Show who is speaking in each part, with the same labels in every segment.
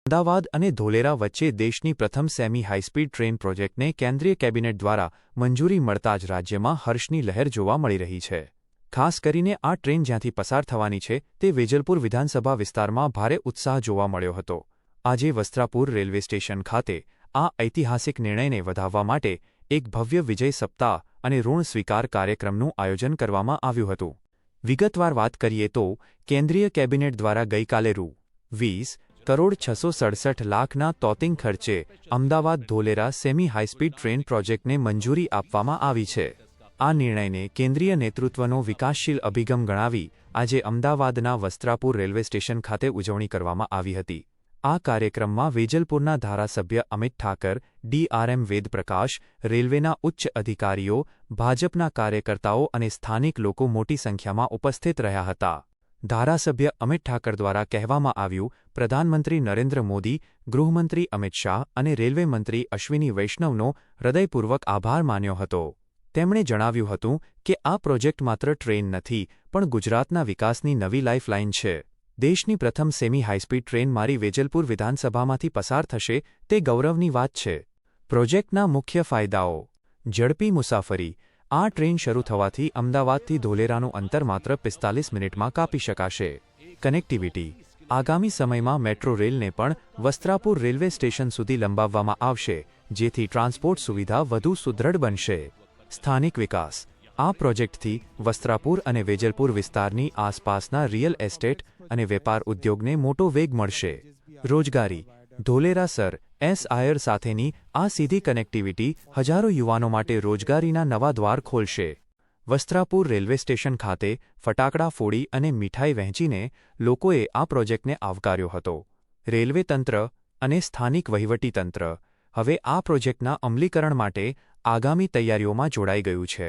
Speaker 1: અમદાવાદ અને ધોલેરા વચ્ચે દેશની પ્રથમ સેમી હાઈસ્પીડ ટ્રેન પ્રોજેક્ટને કેન્દ્રીય કેબિનેટ દ્વારા મંજૂરી મળતા જ રાજ્યમાં હર્ષની લહેર જોવા મળી રહી છે। ખાસ કરીને આ ટ્રેન જ્યાંથી પસાર થવાની છે તે વેજલપુર વિધાનસભા વિસ્તારમાં ભારે ઉત્સાહ જોવા મળ્યો હતો। આજે વસ્ત્રાપુર રેલવે સ્ટેશન ખાતે આ ઐતિહાસિક નિર્ણયને વધાવવા માટે એક ભવ્ય વિજય સપ્તાહ અને ઋણ સ્વીકાર કાર્યક્રમનું આયોજન કરવામાં આવ્યું હતું। વિગતવાર વાત કરીએ તો કેન્દ્રીય કેબિનેટ દ્વારા ગઈકાલે ₹20 કરોડ 667 લાખના તોતિંગ ખર્ચે Ahmedabad Dholera semi high speed train પ્રોજેક્ટને મંજૂરી આપવામાં આવી છે। આ નિર્ણયને કેન્દ્રીય નેતૃત્વનો વિકાસશીલ અભિગમ ગણાવી આજે અમદાવાદના વસ્ત્રાપુર રેલવે સ્ટેશન ખાતે ઉજવણી કરવામાં આવી હતી। આ કાર્યક્રમમાં વેજલપુરના ધારાસભ્ય અમિત ઠાકર, ડીઆરએમ વેદપ્રકાશ, રેલવેના ઉચ્ચ અધિકારીઓ, ભાજપના કાર્યકર્તાઓ અને સ્થાનિક લોકો મોટી સંખ્યામાં ઉપસ્થિત રહ્યા હતા। ધારાસભ્ય અમિત ઠાકર દ્વારા કહેવામાં આવ્યું, પ્રધાનમંત્રી નરેન્દ્ર મોદી, ગૃહમંત્રી અમિત શાહ અને રેલવે મંત્રી અશ્વિની વૈષ્ણવનો હૃદયપૂર્વક આભાર માન્યો હતો। તેમણે જણાવ્યું હતું કે આ પ્રોજેક્ટ માત્ર ટ્રેન નથી પણ ગુજરાતના વિકાસની નવી લાઇફલાઇન છે। દેશની પ્રથમ સેમી હાઈસ્પીડ ટ્રેન મારી વેજલપુર વિધાનસભામાંથી પસાર થશે તે ગૌરવની વાત છે। પ્રોજેક્ટના મુખ્ય ફાયદાઓ: ઝડપી મુસાફરી: આ ટ્રેન શરૂ થવાથી અમદાવાદથી ધોલેરાનું અંતર માત્ર 45 મિનિટમાં કાપી શકાશે। કનેક્ટિવિટી: આગામી સમયમાં મેટ્રો રેલને પણ વસ્ત્રાપુર રેલવે સ્ટેશન સુધી લંબાવવામાં આવશે જેથી ટ્રાન્સપોર્ટ સુવિધા વધુ સુદૃઢ બનશે। સ્થાનિક વિકાસ: આ પ્રોજેક્ટથી વસ્ત્રાપુર અને વેજલપુર વિસ્તારની આસપાસના રિયલ એસ્ટેટ અને વેપાર ઉદ્યોગને મોટો વેગ મળશે। રોજગારી: ધોલેરા એસ આયર સાથેની આ સીધી કનેક્ટિવિટી હજારો યુવાનો માટે રોજગારીના નવા દ્વાર ખોલશે। વસ્ત્રાપુર રેલવે સ્ટેશન ખાતે ફટાકડા ફોડી અને મીઠાઈ વહેંચીને લોકોએ આ પ્રોજેક્ટને આવકાર્યો હતો। રેલવે તંત્ર અને સ્થાનિક વહીવટીતંત્ર હવે આ પ્રોજેક્ટના અમલીકરણ માટે આગામી તૈયારીઓમાં જોડાઈ ગયું છે।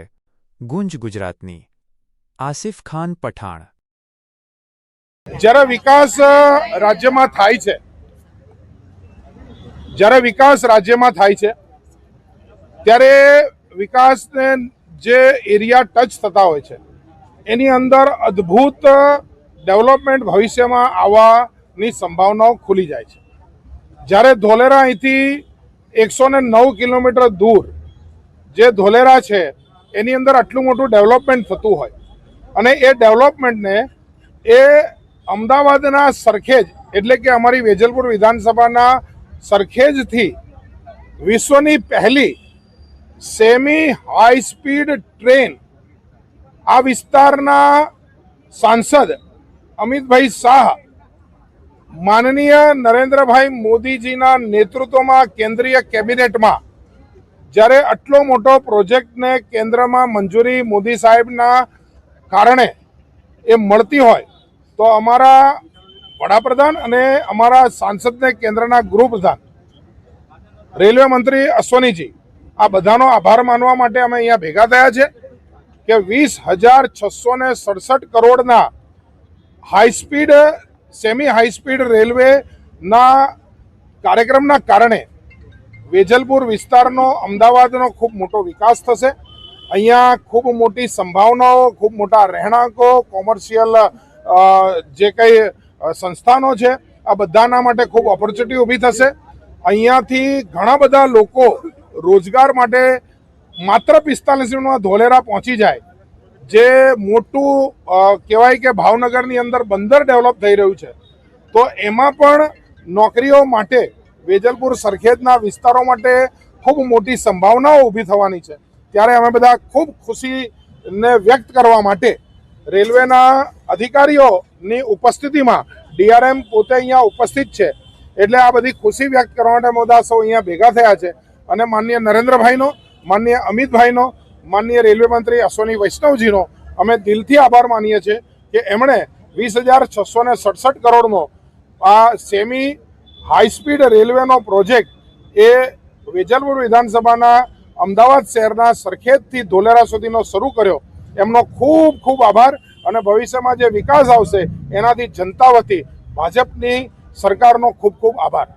Speaker 1: ગુંજ ગુજરાતની: આસિફ ખાન પઠાણ।
Speaker 2: જ્યારે વિકાસ રાજ્યમાં થાય છે ત્યારે વિકાસને જે એરિયા ટચ થતા હોય છે એની અંદર અદ્ભુત ડેવલપમેન્ટ ભવિષ્યમાં આવવાની સંભાવનાઓ ખુલી જાય છે। જ્યારે ધોલેરા અહીંથી 109 કિલોમીટર દૂર જે ધોલેરા છે એની અંદર આટલું મોટું ડેવલપમેન્ટ થતું હોય અને એ ડેવલપમેન્ટને એ અમદાવાદના સરખેજ એટલે કે અમારી વેજલપુર વિધાનસભાના સરખેજથી વિશ્વની પહેલી સેમી હાઈ સ્પીડ ટ્રેન આ વિસ્તારના સાંસદ અમિતભાઈ શાહ માનનીય નરેન્દ્રભાઈ મોદીજીના નેતૃત્વમાં કેન્દ્રીય કેબિનેટમાં જ્યારે આટલો મોટો પ્રોજેક્ટને કેન્દ્રમાં મંજૂરી મોદી સાહેબના કારણે એ મળતી હોય તો અમારા વડાપ્રધાન અને અમારા સાંસદને કેન્દ્રના ગૃહપ્રધાન રેલવે મંત્રી અશ્વિનીજી આ બધાનો આભાર માનવા માટે અમે અહીંયા ભેગા થયા છે કે 20,667 કરોડના હાઈસ્પીડ સેમી હાઈસ્પીડ રેલવેના કાર્યક્રમના કારણે વેજલપુર વિસ્તારનો અમદાવાદનો ખૂબ મોટો વિકાસ થશે। અહીંયા ખૂબ મોટી સંભાવનાઓ, ખૂબ મોટા રહેણાંકો, કોમર્શિયલ જે કંઈ સંસ્થાનો છે આ બધાના માટે ખૂબ ઓપોર્ચ્યુનિટી ઊભી થશે। અહીંયાથી ઘણા બધા લોકો રોજગાર માટે માત્ર 45 મિનિટમાં ધોલેરા પહોંચી જાય, જે મોટું કહેવાય કે ભાવનગરની અંદર બંદર ડેવલપ થઈ રહ્યું છે તો એમાં પણ નોકરીઓ માટે વેજલપુર સરખેજના વિસ્તારો માટે ખૂબ મોટી સંભાવનાઓ ઊભી થવાની છે। ત્યારે અમે બધા ખૂબ ખુશીને વ્યક્ત કરવા માટે રેલવેના અધિકારીઓની ઉપસ્થિતિમાં ડીઆરએમ પોતે અહીંયા ઉપસ્થિત છે એટલે આ બધી ખુશી વ્યક્ત કરવા માટે બધા સૌ અહીંયા ભેગા થયા છે અને માનનીય નરેન્દ્રભાઈનો, માનનીય અમિતભાઈનો, માનનીય રેલવે મંત્રી અશ્વિની વૈષ્ણવજીનો અમે દિલથી આભાર માનીએ છીએ કે એમણે 20,667 કરોડનો આ સેમી હાઈસ્પીડ રેલવેનો પ્રોજેક્ટ એ વેજલપુર વિધાનસભાના અમદાવાદ શહેરના સરખેજથી ધોલેરા સુધીનો શરૂ કર્યો। એમનો ખૂબ ખૂબ આભાર અને ભવિષ્યમાં જે વિકાસ આવશે એનાથી જનતા વતી ભાજપની સરકારનો ખૂબ ખૂબ આભાર।